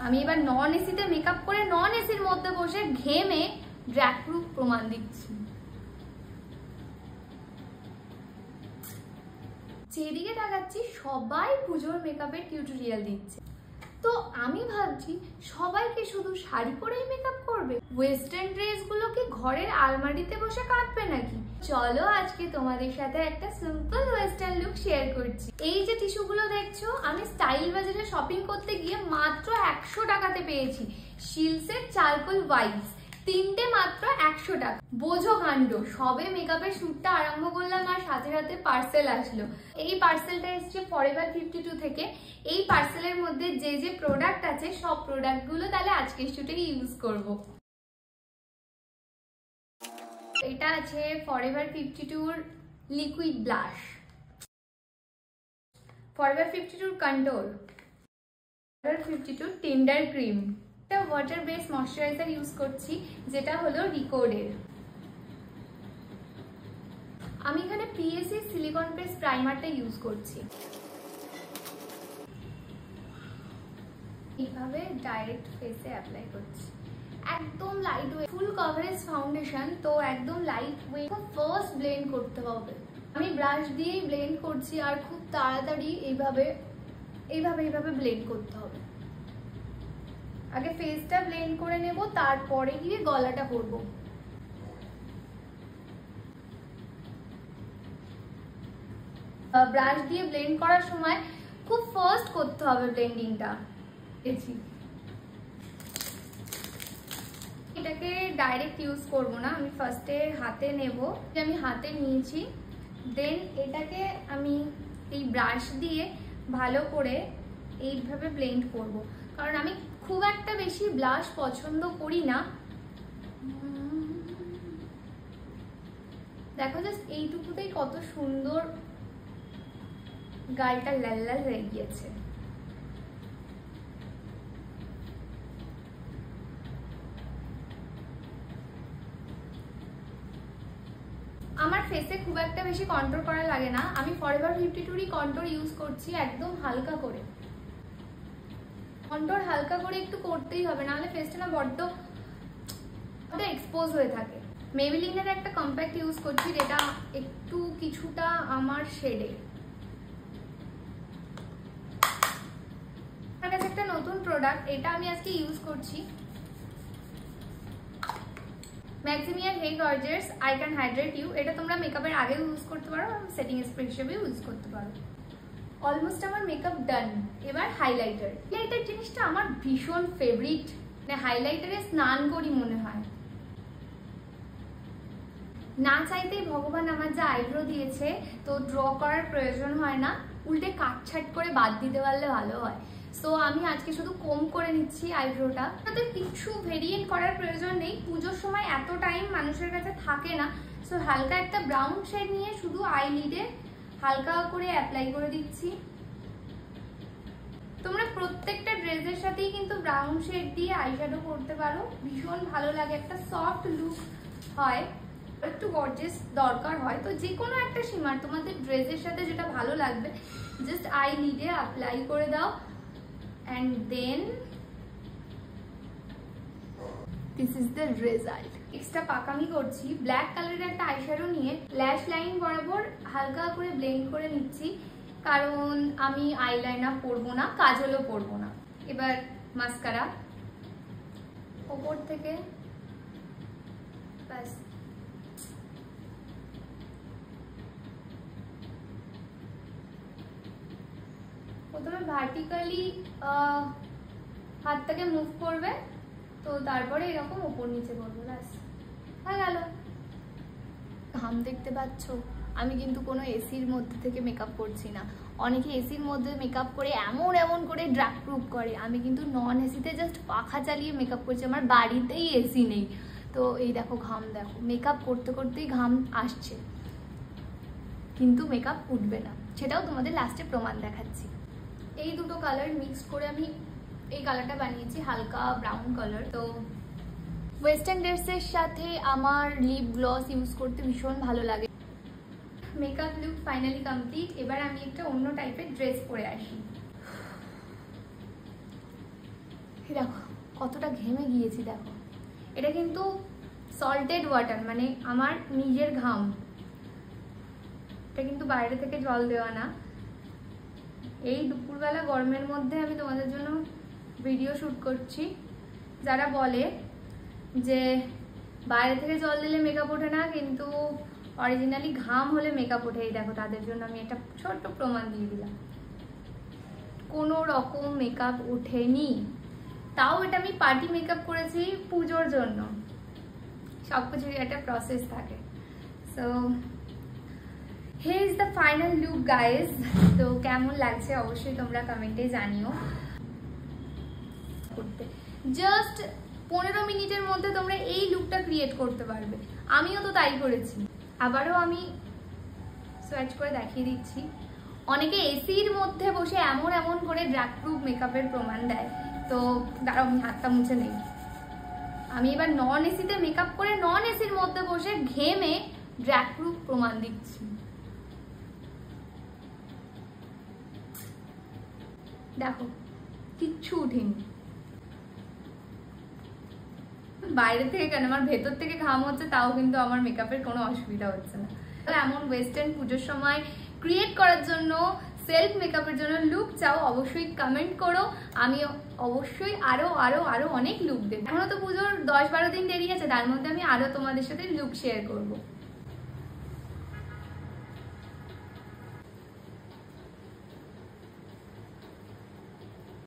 আমি এবার নন এসিতে মেকআপ করে নন এসির মধ্যে বসে ঘেমে ড্র্যাগ প্রুফ প্রমাণ দিচ্ছি। যেদিকে তাকাচ্ছি সবাই পুজোর মেকআপের টিউটোরিয়াল দিচ্ছে, তো আমি ভাবছি সবাইকে শুধু শাড়ি পরেই মেকআপ করবে, ওয়েস্টার্ন ড্রেসগুলো কি ঘরের আলমারিতে বসে কাটবে নাকি? চলো আজকে তোমাদের সাথে একটা সিম্পল ওয়েস্টার্ন লুক শেয়ার করছি। এই যে টিস্যুগুলো দেখছো, আমি স্টাইল বাজারে শপিং করতে গিয়ে মাত্র 100 টাকাতে পেয়েছি। শিলসের চারকোল ওয়াইপস 3টে মাত্র 100 টাকা। বোঝো কাণ্ড, সবে মেকআপের শ্যুটটা আরম্ভ করলাম আর সাথে সাথে পার্সেল আসলো। এই পার্সেলটা এসছে ফরএভার 52 থেকে। এই পার্সেলের মধ্যে যে যে প্রোডাক্ট আছে সব প্রোডাক্টগুলো তাহলে আজকের শ্যুটে ইউজ করব। এটা আছে forever 52 liquid blush, forever 52 control, forever 52 tender cream. একটা ওয়াটার বেস ময়শ্চারাইজার ইউজ করছি যেটা হলো রিকোডের। আমি এখানে পিএসি সিলিকন বেস প্রাইমারটা ইউজ করছি। এইভাবে ডাইরেক্ট ফেসে অ্যাপ্লাই করছি। একদম লাইট ওয়েট, ফুল কভারেজ ফাউন্ডেশন, তো একদম লাইট ওয়েট। ফার্স্ট ব্লেন্ড করতে হবে। আমি ব্রাশ দিয়েই ব্লেন্ড করছি আর খুব তাড়াতাড়ি এইভাবে ব্লেন্ড করতে হবে। আগে ফেসটা ব্লেন্ড করে নেব, তারপরে গিয়ে গলাটা করব। ব্রাশ দিয়ে ব্লেন্ড করার সময় খুব ফাস্ট করতে হবে ব্লেন্ডিংটা। এটাকে ডাইরেক্ট ইউজ করব না, আমি ফার্স্টে হাতে নেব। আমি হাতে নিয়েছি, দেন এটাকে আমি এই ব্রাশ দিয়ে ভালো করে এইভাবে ব্লেন্ড করব, কারণ আমি খুব একটা বেশি ব্লাশ পছন্দ করি না। দেখো জাস্ট এইটুকুতেই কত সুন্দর গালটা লাল লাল হয়ে গিয়েছে। আমার ফেসে খুব একটা বেশি কন্ট্রোল করা লাগে না, আমি ফরএভার 52 কন্ট্রোল ইউজ করছি একদম হালকা করে। কন্ট্রোল হালকা করে একটু করতেই হবে, নাহলে ফেসটা না বড্ড এক্সপোজ হয়ে থাকে। মেবেলিনের একটা কম্প্যাক্ট ইউজ করছি যেটা একটু কিছুটা আমার শেডে। আমার কাছে একটা নতুন প্রোডাক্ট, এটা আমি আজকে ইউজ করছি। ম্যাক্সিমিয়ার hey gorgeous I can hydrate you. এটা তোমরা মেকআপের আগেও ইউজ করতে পারো, সেটিং স্প্রে হিসেবে ইউজ করতে পারো। অলমোস্ট আমার মেকআপ ডান। এবার হাইলাইটার। হাইলাইটার জিনিসটা আমার ভীষণ ফেভারিট, মানে হাইলাইটারে স্নান করি মনে হয়। না চাইতেই ভগবান আমার যা আইব্রো দিয়েছে, তো ড্র করার প্রয়োজন হয় না, উল্টে কাটছাট করে বাদ দিতে পারলে ভালো হয়। সো আমি আজকে শুধু কোম করে নিচ্ছি আইব্রোটা। তাতে কিছু ভেরিয়েন্ট করার প্রয়োজন নেই, পুজোর সময় এত টাইম মানুষের কাছে থাকে না। সো হালকা একটা ব্রাউন শেড নিয়ে শুধু আইলিডে হালকা করে অ্যাপ্লাই করে দিচ্ছি। তোমরা প্রত্যেকটা ড্রেসের সাথেই কিন্তু ব্রাউন শেড দিয়ে আইশ্যাডো করতে পারো, ভীষণ ভালো লাগে, একটা সফট লুক হয়। একটু গর্জিয়াস দরকার হয়, তো যে কোনো একটা শিমার তোমাদের ড্রেসের সাথে যেটা ভালো লাগবে জাস্ট আইলিডে অ্যাপ্লাই করে দাও। And then this is the result. Extra পাকামি করছি, ব্ল্যাক কালারের একটা আইশ্যাডো নিয়ে ল্যাশ লাইন বরাবর হালকা করে ব্লেন্ড করে নিচ্ছি, কারণ আমি আইলাইনার পরবো না, কাজলও পরবো না। এবার মাস্কারা ওপর থেকে, ব্যাস। প্রথমে ভার্টিক্যালি হাতটাকে মুভ করবে, তো তারপরে এরকম উপর নিচে করবে, ব্যাস হয়ে গেল। ঘাম দেখতে পাচ্ছ, আমি কিন্তু কোনো এসির মধ্যে থেকে মেকআপ করছি না। অনেকে এসির মধ্যে মেকআপ করে এমন করে ড্রাগ প্রুফ করে, আমি কিন্তু নন এসিতে জাস্ট পাখা চালিয়ে মেকআপ করছি। আমার বাড়িতেই এসি নেই, তো এই দেখো ঘাম দেখো, মেকআপ করতে করতেই ঘাম আসছে, কিন্তু মেকআপ উঠবে না, সেটাও তোমাদের লাস্টে প্রমাণ দেখাচ্ছি। এই দুটো কালার মিক্স করে আমি এই কালারটা বানিয়েছি, হালকা ব্রাউন কালার। তো ওয়েস্টার্ন ড্রেসের সাথে আমার লিপ গ্লস ইউজ করতে ভীষণ ভালো লাগে। Makeup look finally complete. এবার আমি একটা অন্য টাইপের ড্রেস পরে আসি। দেখো কতটা ঘেমে গিয়েছি, দেখো এটা কিন্তু সল্টেড ওয়াটার, মানে আমার নিজের ঘাম, এটা কিন্তু বাইরে থেকে জল দেওয়া না। এই দুপুরবেলা গরমের মধ্যে আমি তোমাদের জন্য ভিডিও শ্যুট করছি। যারা বলে যে বাইরে থেকে জল দিলে মেকআপ ওঠে না, কিন্তু অরিজিনালি ঘাম হলে মেকআপ ওঠে, এই দেখো তাদের জন্য আমি একটা ছোট্ট প্রমাণ দিয়ে দিলাম। কোনো রকম মেকআপ ওঠেনি, তাও এটা আমি পার্টি মেকআপ করেছি পুজোর জন্য। সব কিছুরই একটা প্রসেস থাকে। So here is the final look guys। তো কেমন লাগছে অবশ্যই তোমরা কমেন্টে জানিও। জাস্ট 15 মিনিটের মধ্যে তোমরা এই লুকটা ক্রিয়েট করতে পারবে, আমিও তো তাই করেছি। আবারও আমি সোয়াচ করে দেখিয়ে দিচ্ছি। অনেকে এসির মধ্যে বসে এমন এমন করে ড্রাগ প্রুফ মেকআপের প্রমাণ দেয়, তো দাঁড়াও আমি হাতটা মুছে নেই। আমি এবার নন এসিতে মেকআপ করে নন এসির মধ্যে বসে ঘেমে ড্রাগ প্রুফ প্রমাণ দিচ্ছি। দেখো কিচ্ছু উঠেনি, বাইরে থেকে কেন আমার ভেতর থেকে ঘাম হচ্ছে, তাও কিন্তু আমার মেকআপের কোনো অসুবিধা হচ্ছে না। এমন ওয়েস্টার্ন পুজোর সময় ক্রিয়েট করার জন্য, সেলফ মেকআপের জন্য লুক চাও অবশ্যই কমেন্ট করো। আমি অবশ্যই আরো আরো আরো অনেক লুক দেব। এখনো তো পুজোর 10-12 দিন দেরি আছে, তার মধ্যে আমি আরো তোমাদের সাথে লুক শেয়ার করবো।